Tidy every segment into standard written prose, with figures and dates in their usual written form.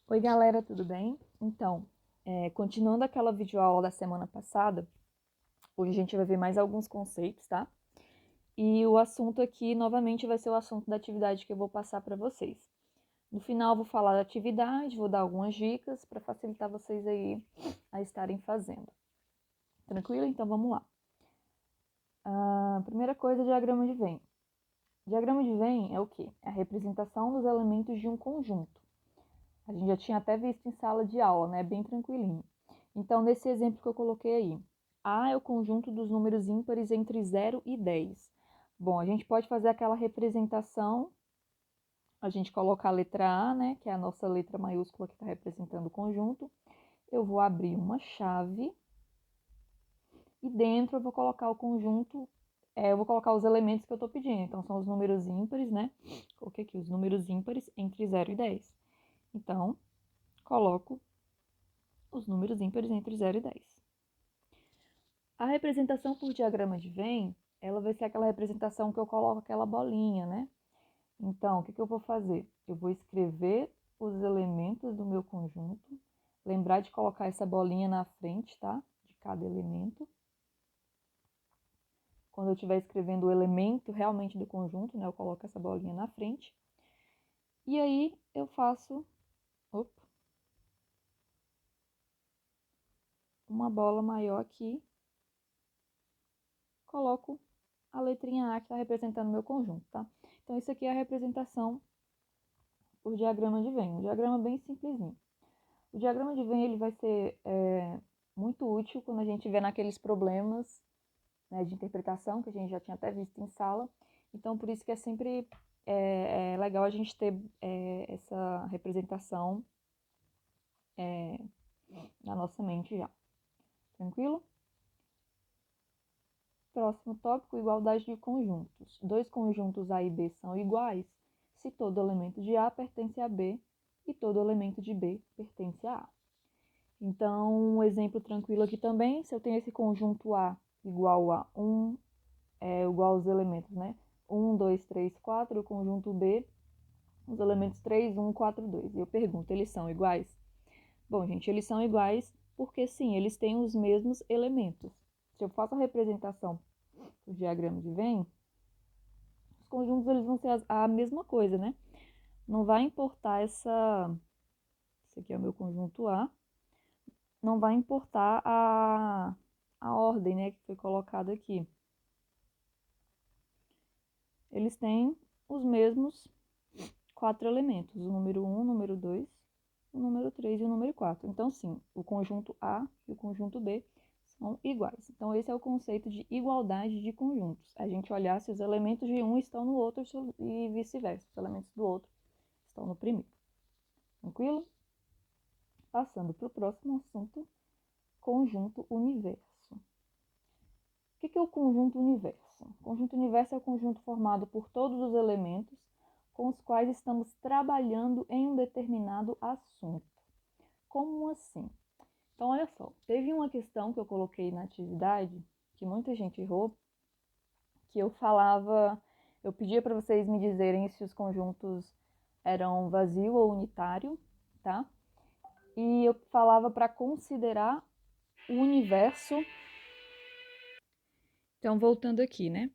Oi, galera, tudo bem? Então, continuando aquela videoaula da semana passada, hoje a gente vai ver mais alguns conceitos, tá? E o assunto aqui, novamente, vai ser o assunto da atividade que eu vou passar para vocês. No final, eu vou falar da atividade, vou dar algumas dicas para facilitar vocês aí a estarem fazendo. Tranquilo? Então, vamos lá. Primeira coisa, diagrama de Venn. Diagrama de Venn é o quê? É a representação dos elementos de um conjunto. A gente já tinha até visto em sala de aula, né? Bem tranquilinho. Então, nesse exemplo que eu coloquei aí, A é o conjunto dos números ímpares entre 0 e 10. Bom, a gente pode fazer aquela representação, a gente coloca a letra A, né? Que é a nossa letra maiúscula que está representando o conjunto. Eu vou abrir uma chave e dentro eu vou colocar o conjunto, eu vou colocar os elementos que eu estou pedindo. Então, são os números ímpares, né? Coloquei aqui os números ímpares entre 0 e 10. Então, coloco os números ímpares entre 0 e 10. A representação por diagrama de Venn, ela vai ser aquela representação que eu coloco aquela bolinha, né? Então, o que eu vou fazer? Eu vou escrever os elementos do meu conjunto, lembrar de colocar essa bolinha na frente, tá? De cada elemento. Quando eu estiver escrevendo o elemento realmente do conjunto, né? Eu coloco essa bolinha na frente. E aí, eu faço uma bola maior aqui, coloco a letrinha A que está representando o meu conjunto, tá? Então, isso aqui é a representação por diagrama de Venn. Um diagrama bem simplesinho. O diagrama de Venn ele vai ser muito útil quando a gente vê naqueles problemas, né, de interpretação, que a gente já tinha até visto em sala. Então, por isso que é sempre legal a gente ter essa representação na nossa mente já. Tranquilo? Próximo tópico, igualdade de conjuntos. Dois conjuntos A e B são iguais se todo elemento de A pertence a B e todo elemento de B pertence a A. Então, um exemplo tranquilo aqui também, se eu tenho esse conjunto A igual a 1, igual aos elementos, né? 1, 2, 3, 4, o conjunto B, os elementos 3, 1, 4, 2. E eu pergunto, eles são iguais? Bom, gente, eles são iguais porque sim, eles têm os mesmos elementos. Se eu faço a representação do diagrama de Venn, os conjuntos eles vão ser a mesma coisa, né? Não vai importar esse aqui é o meu conjunto A, não vai importar a ordem, né, que foi colocada aqui. Eles têm os mesmos 4 elementos, o número 1, o número 2, o número 3 e o número 4. Então, sim, o conjunto A e o conjunto B são iguais. Então, esse é o conceito de igualdade de conjuntos. A gente olhar se os elementos de um estão no outro e vice-versa. Os elementos do outro estão no primeiro. Tranquilo? Passando para o próximo assunto, conjunto universo. O que é o conjunto universo? O conjunto universo é o conjunto formado por todos os elementos com os quais estamos trabalhando em um determinado assunto. Como assim? Então, olha só, teve uma questão que eu coloquei na atividade, que muita gente errou, que eu pedia para vocês me dizerem se os conjuntos eram vazio ou unitário, tá? E eu falava para considerar o universo. Então, voltando aqui, né?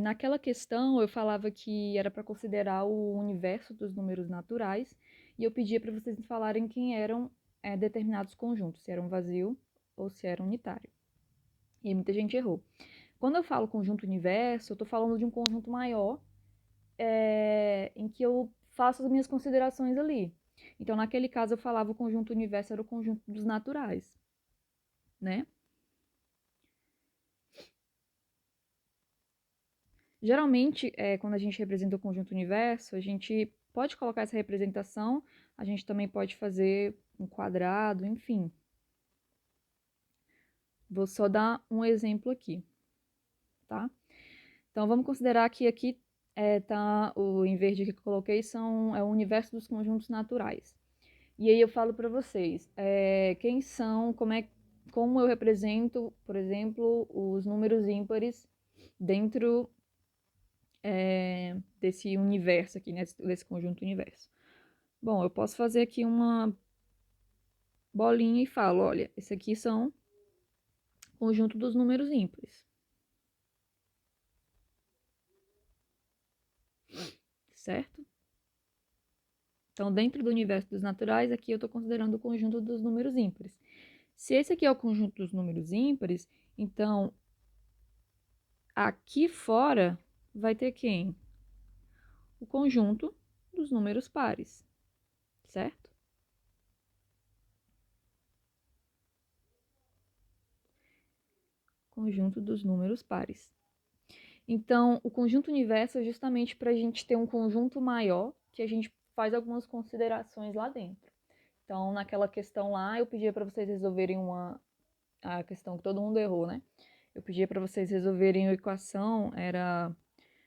Naquela questão, eu falava que era para considerar o universo dos números naturais e eu pedia para vocês me falarem quem eram determinados conjuntos, se eram vazio ou se era unitário. E muita gente errou. Quando eu falo conjunto universo, eu estou falando de um conjunto maior em que eu faço as minhas considerações ali. Então, naquele caso, eu falava o conjunto universo era o conjunto dos naturais, né? Geralmente, quando a gente representa o conjunto universo, a gente pode colocar essa representação, a gente também pode fazer um quadrado, enfim. Vou só dar um exemplo aqui, tá? Então, vamos considerar que aqui em verde que eu coloquei é o universo dos conjuntos naturais. E aí eu falo para vocês, quem são, como eu represento, por exemplo, os números ímpares dentro desse universo aqui, desse conjunto universo. Bom, eu posso fazer aqui uma bolinha e falo, olha, esse aqui são o conjunto dos números ímpares. Certo? Então, dentro do universo dos naturais, aqui eu estou considerando o conjunto dos números ímpares. Se esse aqui é o conjunto dos números ímpares, então, aqui fora vai ter quem? O conjunto dos números pares, certo? Conjunto dos números pares. Então, o conjunto universo é justamente para a gente ter um conjunto maior, que a gente faz algumas considerações lá dentro. Então, naquela questão lá, eu pedia para vocês resolverem a questão que todo mundo errou, né? Eu pedia para vocês resolverem a equação,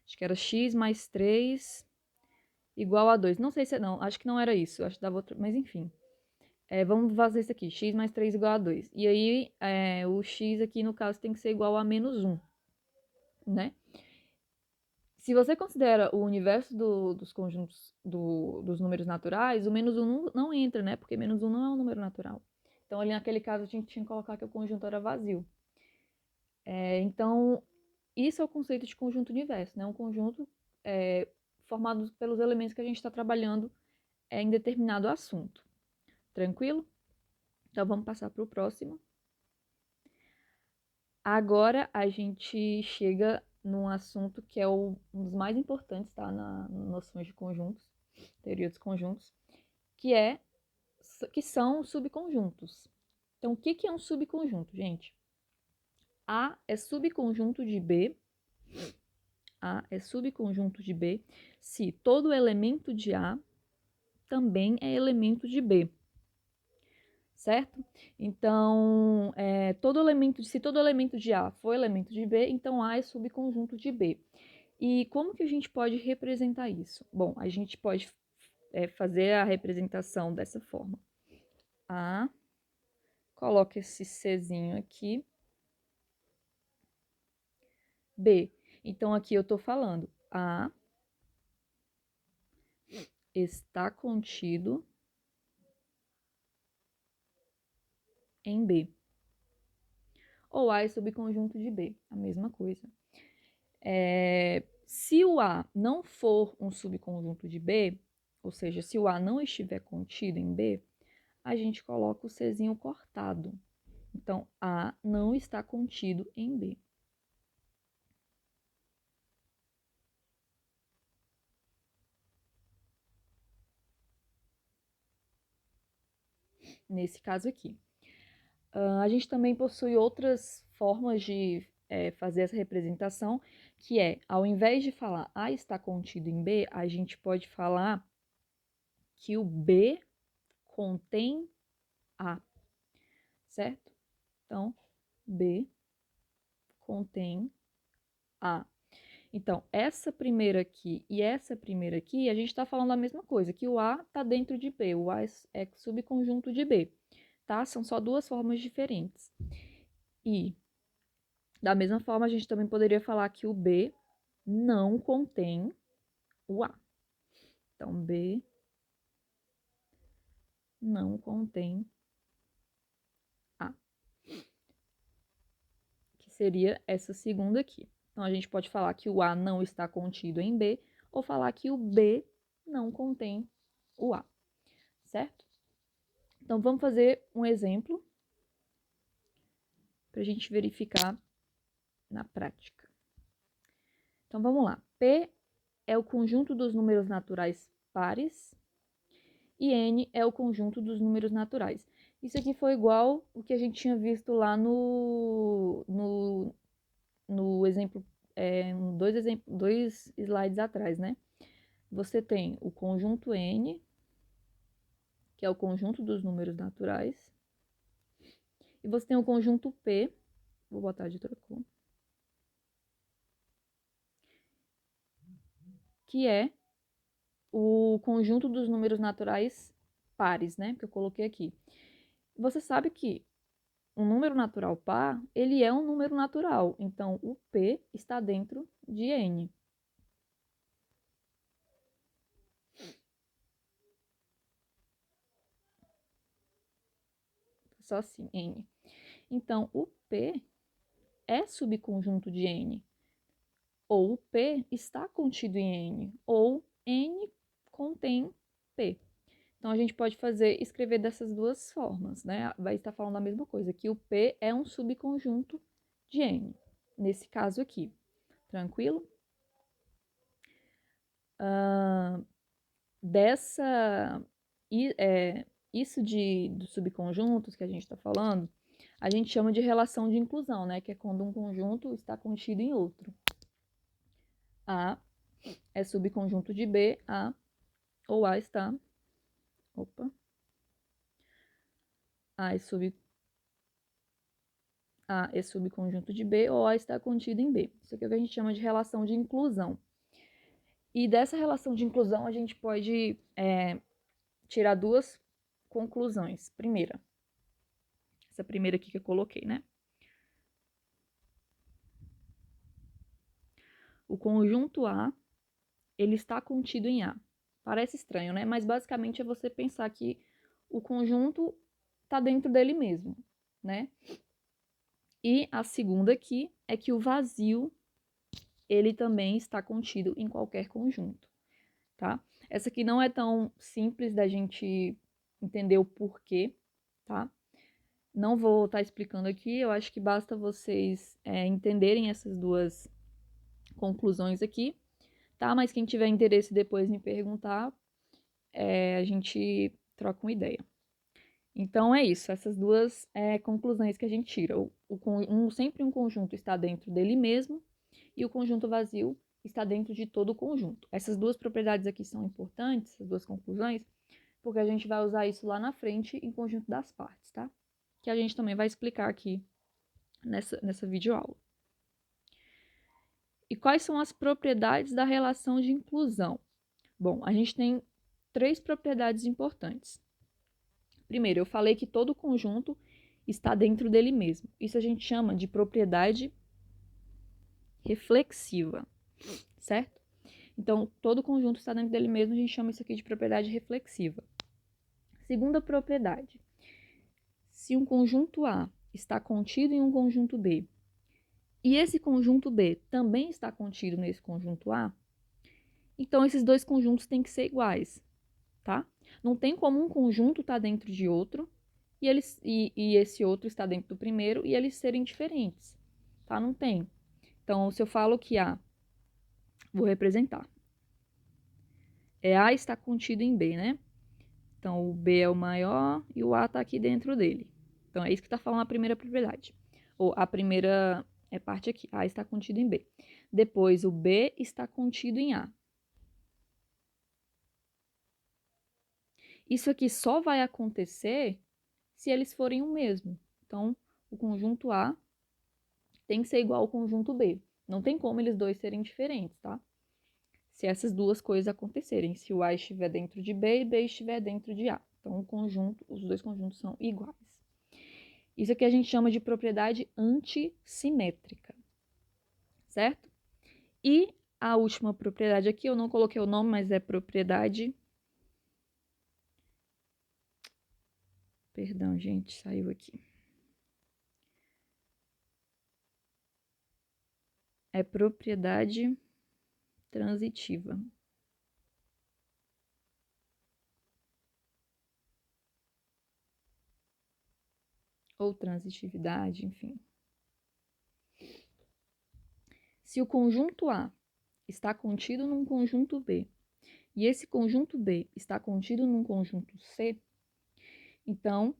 acho que era x mais 3 igual a 2. Não sei se, não, acho que não era isso, acho que dava outro, mas enfim. Vamos fazer isso aqui, x mais 3 igual a 2. E aí, o x aqui, no caso, tem que ser igual a menos 1, né? Se você considera o universo dos conjuntos dos números naturais, o menos 1 não entra, né? Porque menos 1 não é um número natural. Então, ali naquele caso, a gente tinha que colocar que o conjunto era vazio. Então, isso é o conceito de conjunto universo, né? Um conjunto formado pelos elementos que a gente está trabalhando em determinado assunto. Tranquilo? Então, vamos passar para o próximo. Agora, a gente chega num assunto que é um dos mais importantes, tá? Na noções de conjuntos, teoria dos conjuntos, que são subconjuntos. Então, o que é um subconjunto, gente? A é subconjunto de B. A é subconjunto de B se todo elemento de A também é elemento de B. Certo? Então, se todo elemento de A for elemento de B, então A é subconjunto de B. E como que a gente pode representar isso? Bom, a gente pode fazer a representação dessa forma. A, coloca esse Czinho aqui. B. Então, aqui eu estou falando A está contido em B. Ou A é subconjunto de B, a mesma coisa. Se o A não for um subconjunto de B, ou seja, se o A não estiver contido em B, a gente coloca o Czinho cortado. Então, A não está contido em B. Nesse caso aqui. A gente também possui outras formas de fazer essa representação, que ao invés de falar A está contido em B, a gente pode falar que o B contém A, certo? Então, B contém A. Então, essa primeira aqui e essa primeira aqui, a gente está falando a mesma coisa, que o A está dentro de B, o A é subconjunto de B, tá? São só duas formas diferentes. E, da mesma forma, a gente também poderia falar que o B não contém o A. Então, B não contém A, que seria essa segunda aqui. Então, a gente pode falar que o A não está contido em B, ou falar que o B não contém o A, certo? Então, vamos fazer um exemplo para a gente verificar na prática. Então, vamos lá. P é o conjunto dos números naturais pares e N é o conjunto dos números naturais. Isso aqui foi igual o que a gente tinha visto lá no exemplo, dois slides atrás, né? Você tem o conjunto N, que é o conjunto dos números naturais, e você tem o conjunto P, vou botar de outra cor, que é o conjunto dos números naturais pares, né? Que eu coloquei aqui. Você sabe que um número natural par, ele é um número natural. Então, o P está dentro de N. só assim, N. Então, o P é subconjunto de N. Ou o P está contido em N, ou N contém P. Então, a gente pode escrever dessas duas formas, né? Vai estar falando a mesma coisa, que o P é um subconjunto de N, nesse caso aqui. Tranquilo? Isso dos subconjuntos que a gente está falando, a gente chama de relação de inclusão, né? Que é quando um conjunto está contido em outro. A é subconjunto de B, ou A está... Opa. A é subconjunto de B, ou A está contido em B. Isso aqui é o que a gente chama de relação de inclusão. E dessa relação de inclusão, a gente pode tirar duas conclusões. Primeira, essa primeira aqui que eu coloquei, né? O conjunto A, ele está contido em A. Parece estranho, né? Mas basicamente é você pensar que o conjunto está dentro dele mesmo, né? E a segunda aqui é que o vazio, ele também está contido em qualquer conjunto, tá? Essa aqui não é tão simples da gente entender o porquê, tá? Não vou estar explicando aqui, eu acho que basta vocês entenderem essas duas conclusões aqui, tá? Mas quem tiver interesse depois me perguntar, a gente troca uma ideia. Então é isso, essas duas conclusões que a gente tira. Sempre um conjunto está dentro dele mesmo e o conjunto vazio está dentro de todo o conjunto. Essas duas propriedades aqui são importantes, essas duas conclusões, porque a gente vai usar isso lá na frente em conjunto das partes, tá? Que a gente também vai explicar aqui nessa videoaula. E quais são as propriedades da relação de inclusão? Bom, a gente tem 3 propriedades importantes. Primeiro, eu falei que todo conjunto está dentro dele mesmo. Isso a gente chama de propriedade reflexiva, certo? Então, todo conjunto está dentro dele mesmo, a gente chama isso aqui de propriedade reflexiva. Segunda propriedade. Se um conjunto A está contido em um conjunto B, e esse conjunto B também está contido nesse conjunto A, então esses dois conjuntos têm que ser iguais, tá? Não tem como um conjunto estar dentro de outro e esse outro está dentro do primeiro e eles serem diferentes, tá? Não tem. Então, se eu falo que A, vou representar. A está contido em B, né? Então, o B é o maior e o A está aqui dentro dele. Então, é isso que está falando a primeira propriedade. Ou a primeira parte aqui. A está contido em B. Depois, o B está contido em A. Isso aqui só vai acontecer se eles forem o mesmo. Então, o conjunto A tem que ser igual ao conjunto B. Não tem como eles dois serem diferentes, tá? Se essas duas coisas acontecerem. Se o A estiver dentro de B e B estiver dentro de A. Então, os dois conjuntos são iguais. Isso aqui a gente chama de propriedade antissimétrica, certo? E a última propriedade aqui, eu não coloquei o nome, mas é propriedade... Perdão, gente, saiu aqui. É propriedade transitiva. Ou transitividade, enfim. Se o conjunto A está contido num conjunto B, e esse conjunto B está contido num conjunto C, então,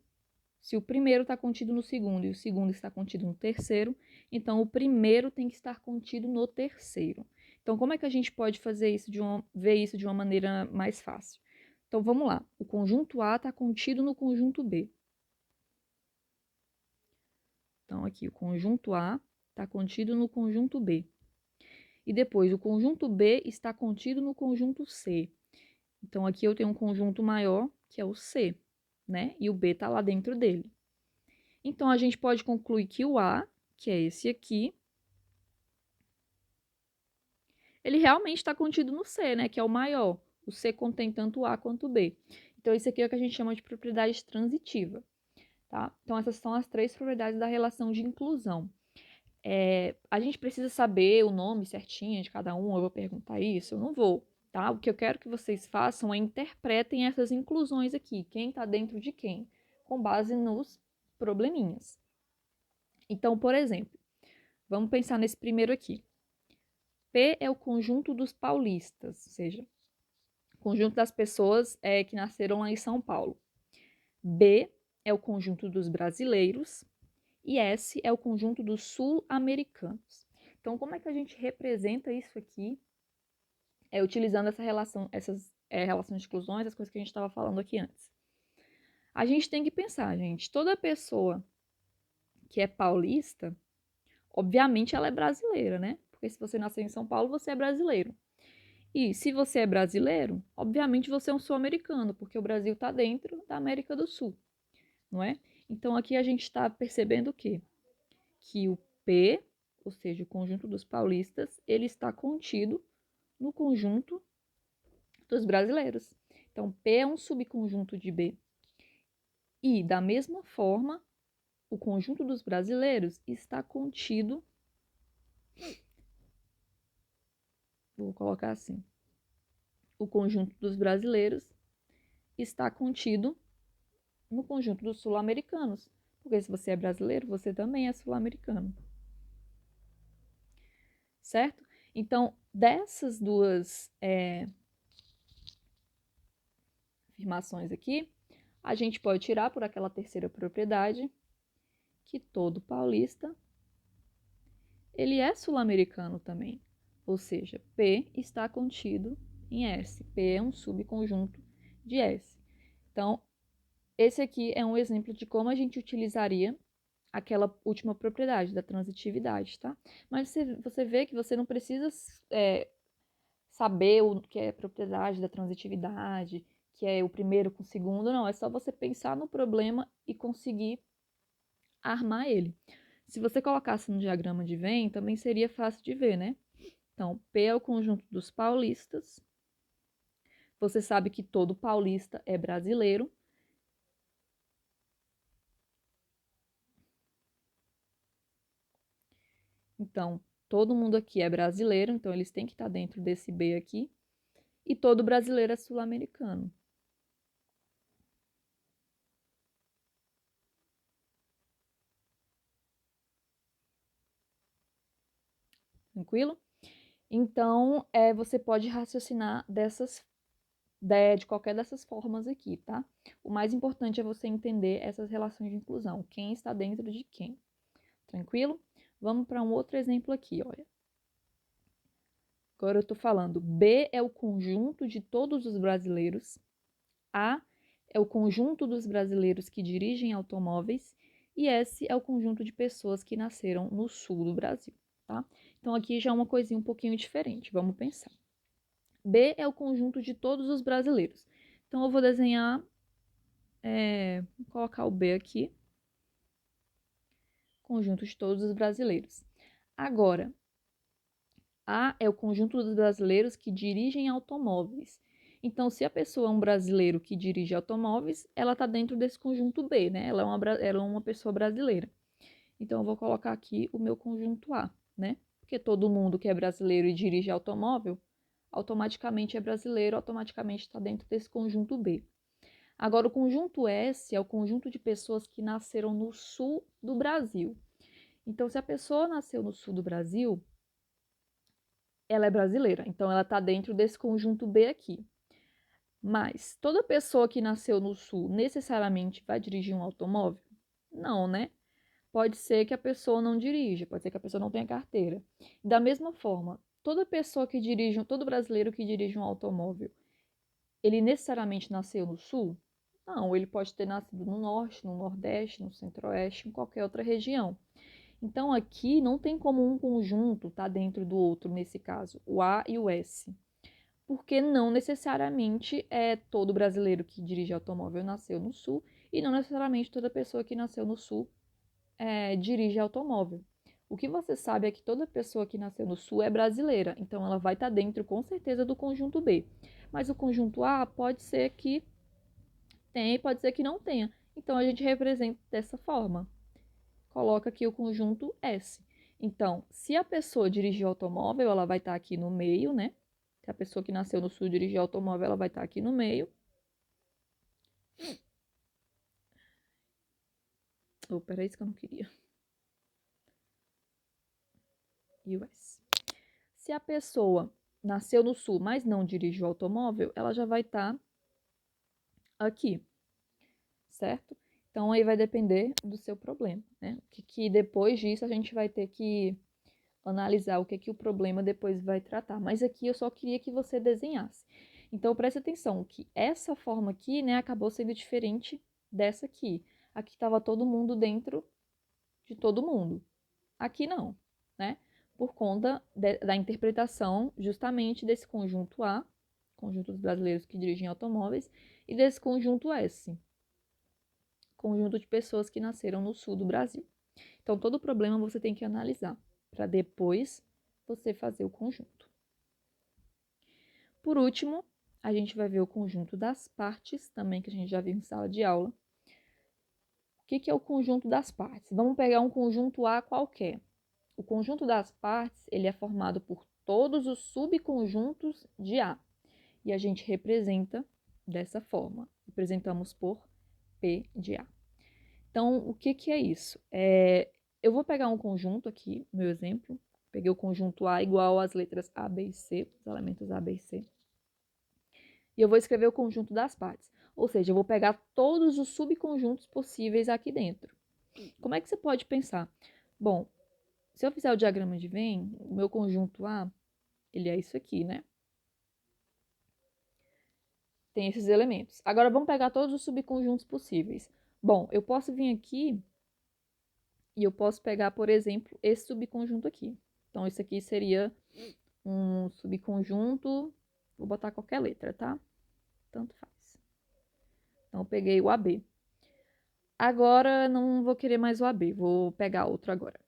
se o primeiro está contido no segundo e o segundo está contido no terceiro, então o primeiro tem que estar contido no terceiro. Então, como é que a gente pode ver isso de uma maneira mais fácil? Então, vamos lá. O conjunto A está contido no conjunto B. Então, aqui, o conjunto A está contido no conjunto B. E depois, o conjunto B está contido no conjunto C. Então, aqui eu tenho um conjunto maior, que é o C, né? E o B está lá dentro dele. Então, a gente pode concluir que o A, que é esse aqui, ele realmente está contido no C, né? Que é o maior. O C contém tanto o A quanto o B. Então, isso aqui é o que a gente chama de propriedade transitiva. tá? Então, essas são as 3 propriedades da relação de inclusão. A gente precisa saber o nome certinho de cada um, eu vou perguntar isso? Eu não vou, tá? O que eu quero que vocês façam é interpretem essas inclusões aqui, quem está dentro de quem, com base nos probleminhas. Então, por exemplo, vamos pensar nesse primeiro aqui. P é o conjunto dos paulistas, ou seja, o conjunto das pessoas que nasceram lá em São Paulo. B é o conjunto dos brasileiros. E S é o conjunto dos sul-americanos. Então, como é que a gente representa isso aqui? Utilizando essas relações de exclusões, as coisas que a gente estava falando aqui antes. A gente tem que pensar, gente, toda pessoa que é paulista, obviamente ela é brasileira, né? Porque se você nasceu em São Paulo, você é brasileiro. E se você é brasileiro, obviamente você é um sul-americano, porque o Brasil está dentro da América do Sul, não é? Então aqui a gente está percebendo o quê? Que o P, ou seja, o conjunto dos paulistas, ele está contido no conjunto dos brasileiros. Então, P é um subconjunto de B. E, da mesma forma, o conjunto dos brasileiros está contido. Vou colocar assim. O conjunto dos brasileiros está contido no conjunto dos sul-americanos. Porque se você é brasileiro, você também é sul-americano. Certo? Então, dessas duas afirmações aqui, a gente pode tirar por aquela terceira propriedade que todo paulista ele é sul-americano também. Ou seja, P está contido em S. P é um subconjunto de S. Então, esse aqui é um exemplo de como a gente utilizaria aquela última propriedade da transitividade, tá? Mas você vê que você não precisa saber o que é propriedade da transitividade, que é o primeiro com o segundo, não. É só você pensar no problema e conseguir armar ele. Se você colocasse no diagrama de Venn, também seria fácil de ver, né? Então, P é o conjunto dos paulistas. Você sabe que todo paulista é brasileiro. Então, todo mundo aqui é brasileiro, então eles têm que estar dentro desse B aqui. E todo brasileiro é sul-americano. Tranquilo? Então, você pode raciocinar de qualquer dessas formas aqui, tá? O mais importante é você entender essas relações de inclusão. Quem está dentro de quem. Tranquilo? Vamos para um outro exemplo aqui, olha. Agora eu estou falando, B é o conjunto de todos os brasileiros, A é o conjunto dos brasileiros que dirigem automóveis e S é o conjunto de pessoas que nasceram no sul do Brasil, tá? Então aqui já é uma coisinha um pouquinho diferente, vamos pensar. B é o conjunto de todos os brasileiros. Então eu vou desenhar, vou colocar o B aqui, conjunto de todos os brasileiros. Agora, A é o conjunto dos brasileiros que dirigem automóveis. Então, se a pessoa é um brasileiro que dirige automóveis, ela está dentro desse conjunto B, né? Ela é uma pessoa brasileira. Então, eu vou colocar aqui o meu conjunto A, né? Porque todo mundo que é brasileiro e dirige automóvel, automaticamente é brasileiro, automaticamente está dentro desse conjunto B. Agora, o conjunto S é o conjunto de pessoas que nasceram no sul do Brasil. Então, se a pessoa nasceu no sul do Brasil, ela é brasileira, então ela está dentro desse conjunto B aqui. Mas toda pessoa que nasceu no Sul necessariamente vai dirigir um automóvel? Não, né? Pode ser que a pessoa não dirija, pode ser que a pessoa não tenha carteira. Da mesma forma, todo brasileiro que dirige um automóvel, ele necessariamente nasceu no Sul? Não, ele pode ter nascido no Norte, no Nordeste, no Centro-Oeste, em qualquer outra região. Então, aqui não tem como um conjunto estar dentro do outro, nesse caso, o A e o S. Porque não necessariamente todo brasileiro que dirige automóvel nasceu no Sul e não necessariamente toda pessoa que nasceu no Sul dirige automóvel. O que você sabe é que toda pessoa que nasceu no Sul é brasileira, então ela vai estar dentro com certeza do conjunto B. Mas o conjunto A pode ser que tenha e pode ser que não tenha. Então, a gente representa dessa forma. Coloca aqui o conjunto S. Então, se a pessoa dirigir automóvel, ela vai estar aqui no meio, né? Se a pessoa que nasceu no sul dirigir automóvel, ela vai estar aqui no meio. Oh, peraí, isso que eu não queria. US. Se a pessoa nasceu no sul, mas não dirige o automóvel, ela já vai estar aqui, certo? Então, aí vai depender do seu problema, né? Que depois disso a gente vai ter que analisar o que o problema depois vai tratar. Mas aqui eu só queria que você desenhasse. Então, preste atenção que essa forma aqui, né, acabou sendo diferente dessa aqui. Aqui estava todo mundo dentro de todo mundo. Aqui não, né? Por conta da interpretação justamente desse conjunto A, conjunto dos brasileiros que dirigem automóveis, e desse conjunto S, conjunto de pessoas que nasceram no sul do Brasil. Então, todo problema você tem que analisar, para depois você fazer o conjunto. Por último, a gente vai ver o conjunto das partes, também que a gente já viu em sala de aula. O que é o conjunto das partes? Vamos pegar um conjunto A qualquer. O conjunto das partes, ele é formado por todos os subconjuntos de A. E a gente representa dessa forma. Representamos por P de A. Então, o que é isso? Eu vou pegar um conjunto aqui, meu exemplo. Peguei o conjunto A igual às letras A, B e C, os elementos A, B e C. E eu vou escrever o conjunto das partes. Ou seja, eu vou pegar todos os subconjuntos possíveis aqui dentro. Como é que você pode pensar? Bom, se eu fizer o diagrama de Venn, o meu conjunto A, ele é isso aqui, né? Tem esses elementos. Agora, vamos pegar todos os subconjuntos possíveis. Bom, eu posso vir aqui e eu posso pegar, por exemplo, esse subconjunto aqui. Então, esse aqui seria um subconjunto, vou botar qualquer letra, tá? Tanto faz. Então, eu peguei o AB. Agora, não vou querer mais o AB, vou pegar outro agora.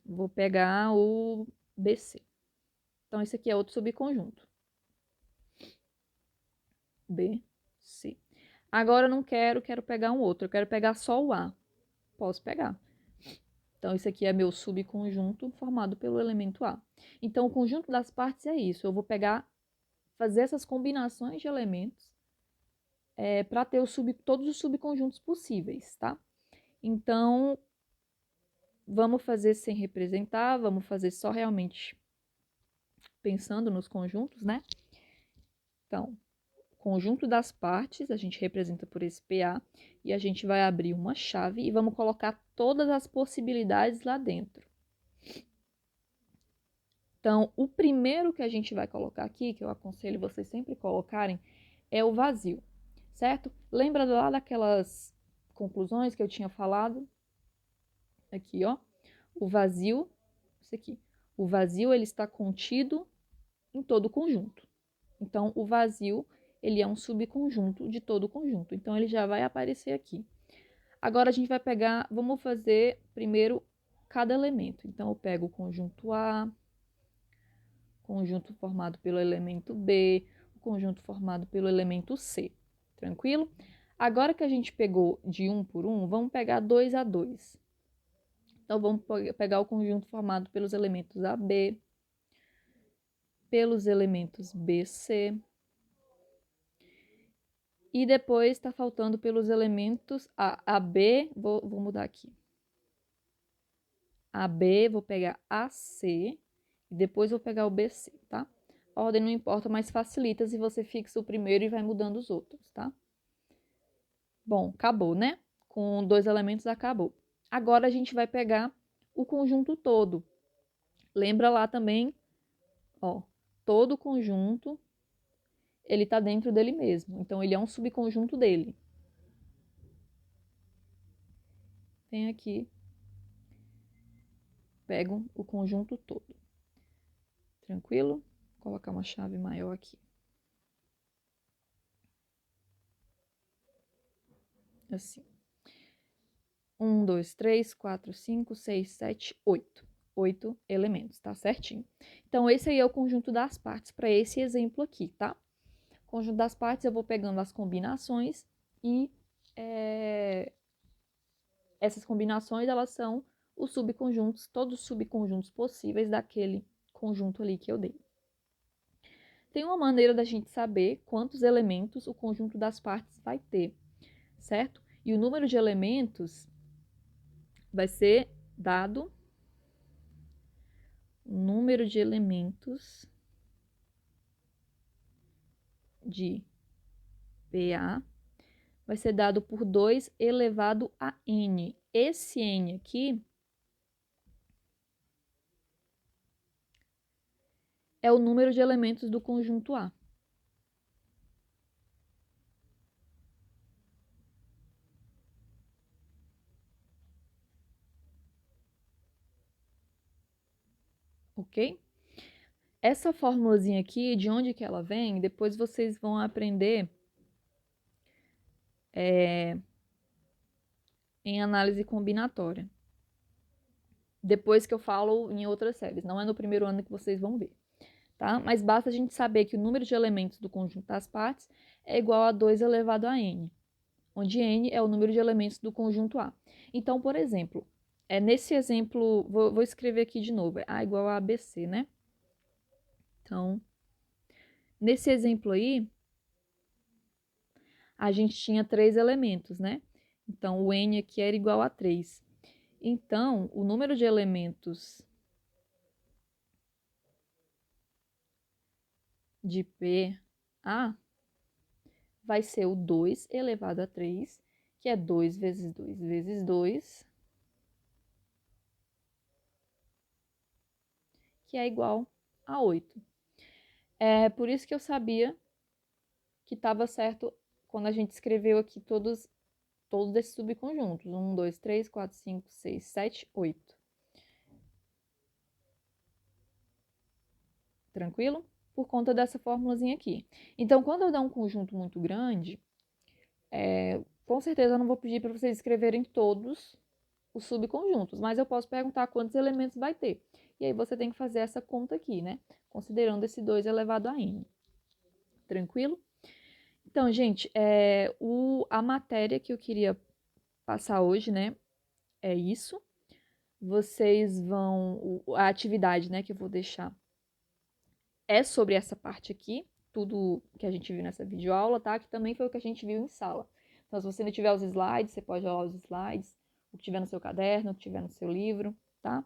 Vou pegar o BC. Então, esse aqui é outro subconjunto. B, C. Agora, eu não quero pegar um outro, eu quero pegar só o A. Posso pegar. Então, esse aqui é meu subconjunto formado pelo elemento A. Então, o conjunto das partes é isso. Eu vou pegar, fazer essas combinações de elementos para ter todos os subconjuntos possíveis, tá? Então, vamos fazer sem representar, vamos fazer só realmente pensando nos conjuntos, né? Então, conjunto das partes, a gente representa por esse PA, e a gente vai abrir uma chave e vamos colocar todas as possibilidades lá dentro. Então, o primeiro que a gente vai colocar aqui, que eu aconselho vocês sempre colocarem, é o vazio, certo? Lembra lá daquelas conclusões que eu tinha falado? Aqui, ó. O vazio, isso aqui. O vazio, ele está contido em todo o conjunto. Então, o vazio, ele é um subconjunto de todo o conjunto. Então, ele já vai aparecer aqui. Agora, a gente vai pegar, vamos fazer primeiro cada elemento. Então, eu pego o conjunto A, conjunto formado pelo elemento B, o conjunto formado pelo elemento C. Tranquilo? Agora que a gente pegou de um por um, vamos pegar 2 a 2. Então, vamos pegar o conjunto formado pelos elementos AB, pelos elementos BC, e depois está faltando pelos elementos AB, vou mudar aqui. AB, vou pegar AC, e depois vou pegar o BC, tá? A ordem não importa, mas facilita se você fixa o primeiro e vai mudando os outros, tá? Bom, acabou, né? Com 2 elementos acabou. Agora a gente vai pegar o conjunto todo. Lembra lá também, ó, todo conjunto, ele tá dentro dele mesmo. Então, ele é um subconjunto dele. Vem aqui, pego o conjunto todo. Tranquilo? Vou colocar uma chave maior aqui. Assim. 1, 2, 3, 4, 5, 6, 7, 8. 8 elementos, tá certinho? Então, esse aí é o conjunto das partes para esse exemplo aqui, tá? Conjunto das partes, eu vou pegando as combinações e essas combinações, elas são os subconjuntos, todos os subconjuntos possíveis daquele conjunto ali que eu dei. Tem uma maneira da gente saber quantos elementos o conjunto das partes vai ter, certo? E o número de elementos vai ser dado, o número de elementos de PA vai ser dado por 2 elevado a n. Esse n aqui é o número de elementos do conjunto A. Ok? Essa formulazinha aqui, de onde que ela vem, depois vocês vão aprender em análise combinatória. Depois que eu falo em outras séries, não é no primeiro ano que vocês vão ver, tá? Mas basta a gente saber que o número de elementos do conjunto das partes é igual a 2 elevado a n, onde n é o número de elementos do conjunto A. Então, por exemplo, nesse exemplo, vou escrever aqui de novo, A igual a ABC, né? Então, nesse exemplo aí, a gente tinha 3 elementos, né? Então, o n aqui era igual a 3. Então, o número de elementos de PA vai ser o 2 elevado a 3, que é 2 vezes 2 vezes 2, que é igual a 8. É por isso que eu sabia que estava certo quando a gente escreveu aqui todos esses subconjuntos. 1, 2, 3, 4, 5, 6, 7, 8. Tranquilo? Por conta dessa formulazinha aqui. Então, quando eu der um conjunto muito grande, com certeza eu não vou pedir para vocês escreverem todos os subconjuntos, mas eu posso perguntar quantos elementos vai ter. E aí você tem que fazer essa conta aqui, né? Considerando esse 2 elevado a n. Tranquilo? Então, gente, a matéria que eu queria passar hoje, né, é isso. Vocês vão... A atividade, né, que eu vou deixar é sobre essa parte aqui, tudo que a gente viu nessa videoaula, tá? Que também foi o que a gente viu em sala. Então, se você não tiver os slides, você pode olhar os slides, o que tiver no seu caderno, o que tiver no seu livro, tá?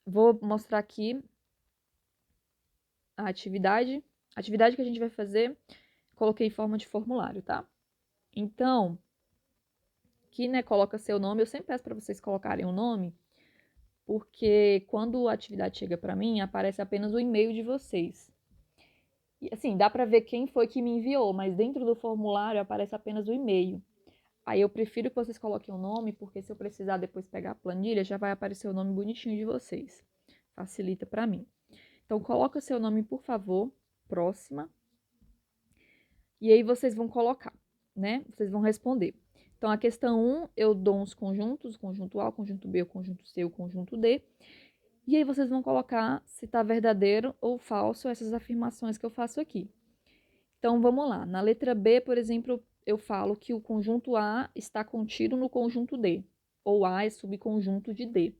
Vou mostrar aqui a atividade. A atividade que a gente vai fazer, coloquei em forma de formulário, tá? Então, aqui, né, coloca seu nome. Eu sempre peço para vocês colocarem o nome, porque quando a atividade chega para mim, aparece apenas o e-mail de vocês. E, assim, dá para ver quem foi que me enviou, mas dentro do formulário aparece apenas o e-mail. Aí eu prefiro que vocês coloquem o nome, porque se eu precisar depois pegar a planilha, já vai aparecer o nome bonitinho de vocês. Facilita para mim. Então, coloca seu nome, por favor, próxima. E aí vocês vão colocar, né? Vocês vão responder. Então, a questão 1, eu dou uns conjuntos, o conjunto A, o conjunto B, o conjunto C, o conjunto D. E aí vocês vão colocar se está verdadeiro ou falso essas afirmações que eu faço aqui. Então, vamos lá. Na letra B, por exemplo, eu falo que o conjunto A está contido no conjunto D, ou A é subconjunto de D.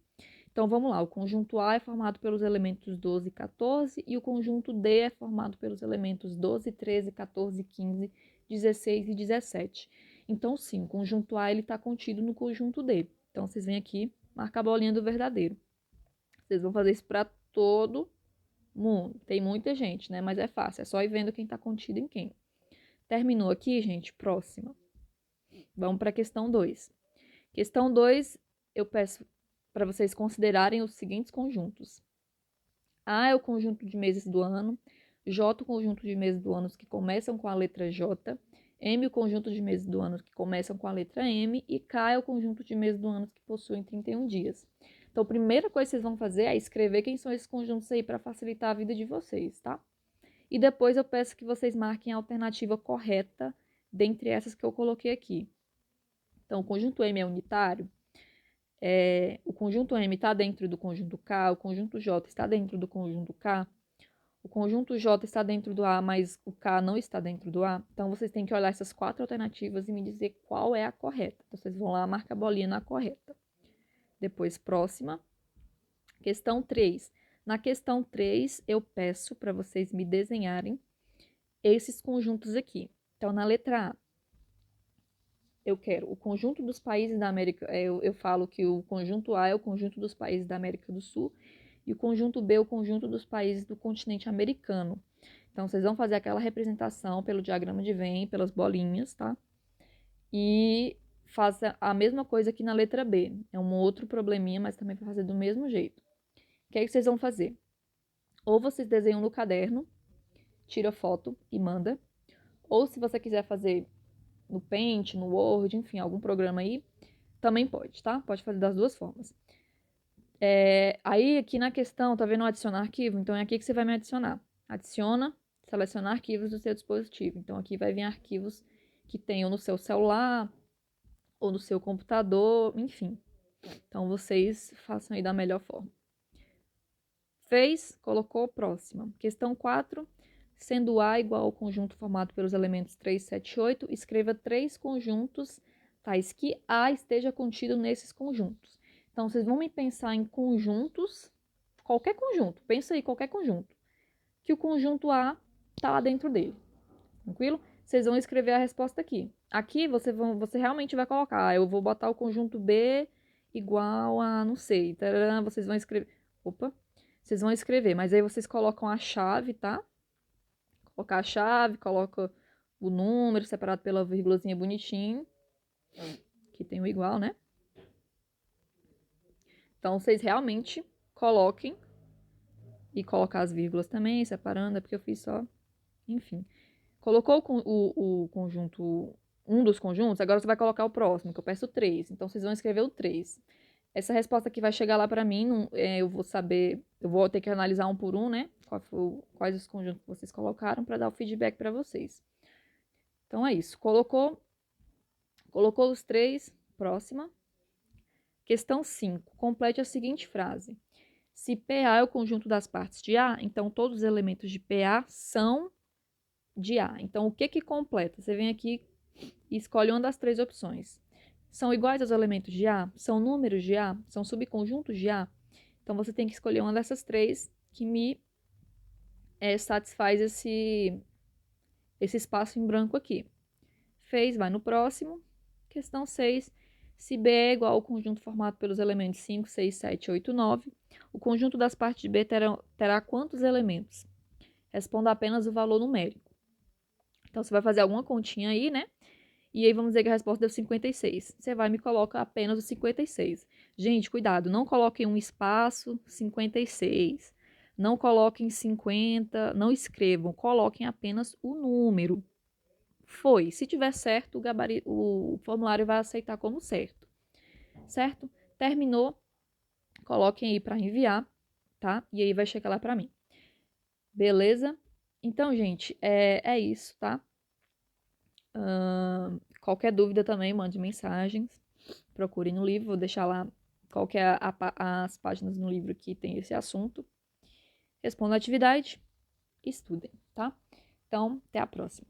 Então, vamos lá. O conjunto A é formado pelos elementos 12 e 14, e o conjunto D é formado pelos elementos 12, 13, 14, 15, 16 e 17. Então, sim, o conjunto A está contido no conjunto D. Então, vocês vêm aqui, marca a bolinha do verdadeiro. Vocês vão fazer isso para todo mundo. Tem muita gente, né? Mas é fácil, é só ir vendo quem está contido em quem. Terminou aqui, gente? Próxima. Vamos para a questão 2. Questão 2, eu peço para vocês considerarem os seguintes conjuntos. A é o conjunto de meses do ano, J o conjunto de meses do ano que começam com a letra J, M o conjunto de meses do ano que começam com a letra M e K é o conjunto de meses do ano que possuem 31 dias. Então, a primeira coisa que vocês vão fazer é escrever quem são esses conjuntos aí para facilitar a vida de vocês, tá? E depois eu peço que vocês marquem a alternativa correta dentre essas que eu coloquei aqui. Então, o conjunto M é unitário, o conjunto M está dentro do conjunto K, o conjunto J está dentro do conjunto K, o conjunto J está dentro do A, mas o K não está dentro do A. Então, vocês têm que olhar essas 4 alternativas e me dizer qual é a correta. Então, vocês vão lá, marca a bolinha na correta. Depois, próxima. Questão 3. Na questão 3, eu peço para vocês me desenharem esses conjuntos aqui. Então, na letra A, eu quero o conjunto dos países da América... Eu falo que o conjunto A é o conjunto dos países da América do Sul e o conjunto B é o conjunto dos países do continente americano. Então, vocês vão fazer aquela representação pelo diagrama de Venn, pelas bolinhas, tá? E faça a mesma coisa aqui na letra B. É um outro probleminha, mas também vai fazer do mesmo jeito. O que é que vocês vão fazer? Ou vocês desenham no caderno, tira foto e manda. Ou se você quiser fazer no Paint, no Word, enfim, algum programa aí, também pode, tá? Pode fazer das duas formas. Aí, aqui na questão, tá vendo adicionar arquivo? Então, é aqui que você vai me adicionar. Adiciona, selecionar arquivos do seu dispositivo. Então, aqui vai vir arquivos que tenham no seu celular ou no seu computador, enfim. Então, vocês façam aí da melhor forma. Fez, colocou, próxima. Questão 4. Sendo A igual ao conjunto formado pelos elementos 3, 7 e 8, escreva 3 conjuntos tais que A esteja contido nesses conjuntos. Então, vocês vão me pensar em conjuntos, qualquer conjunto, pensa aí qualquer conjunto, que o conjunto A está lá dentro dele, tranquilo? Vocês vão escrever a resposta aqui. Aqui você realmente vai colocar, eu vou botar o conjunto B igual a, não sei, tarará, vocês vão escrever, vocês vão escrever, mas aí vocês colocam a chave, tá? Colocar a chave, coloca o número separado pela vírgulazinha bonitinho, que tem o igual, né? Então, vocês realmente coloquem e colocar as vírgulas também, separando, é porque eu fiz só, enfim. Colocou o conjunto, um dos conjuntos, agora você vai colocar o próximo, que eu peço 3. Então, vocês vão escrever o 3. Essa resposta aqui vai chegar lá para mim, eu vou saber, eu vou ter que analisar um por um, né? Quais os conjuntos que vocês colocaram para dar o feedback para vocês. Então, é isso. Colocou os 3, próxima. Questão 5. Complete a seguinte frase. Se PA é o conjunto das partes de A, então todos os elementos de PA são de A. Então, o que que completa? Você vem aqui e escolhe uma das 3 opções. São iguais aos elementos de A? São números de A? São subconjuntos de A? Então, você tem que escolher uma dessas 3 que me satisfaz esse espaço em branco aqui. Fez, vai no próximo. Questão 6. Se B é igual ao conjunto formado pelos elementos 5, 6, 7, 8, 9, o conjunto das partes de B terá quantos elementos? Responda apenas o valor numérico. Então, você vai fazer alguma continha aí, né? E aí, vamos dizer que a resposta deu 56. Você vai e me coloca apenas o 56. Gente, cuidado, não coloquem um espaço 56. Não coloquem 50, não escrevam, coloquem apenas o número. Foi. Se tiver certo, o formulário vai aceitar como certo. Certo? Terminou. Coloquem aí para enviar, tá? E aí vai chegar lá para mim. Beleza? Então, gente, é isso, tá? Qualquer dúvida também, mande mensagens. Procurem no livro, vou deixar lá qual que é as páginas no livro que tem esse assunto. Respondam a atividade, estudem, tá? Então, até a próxima.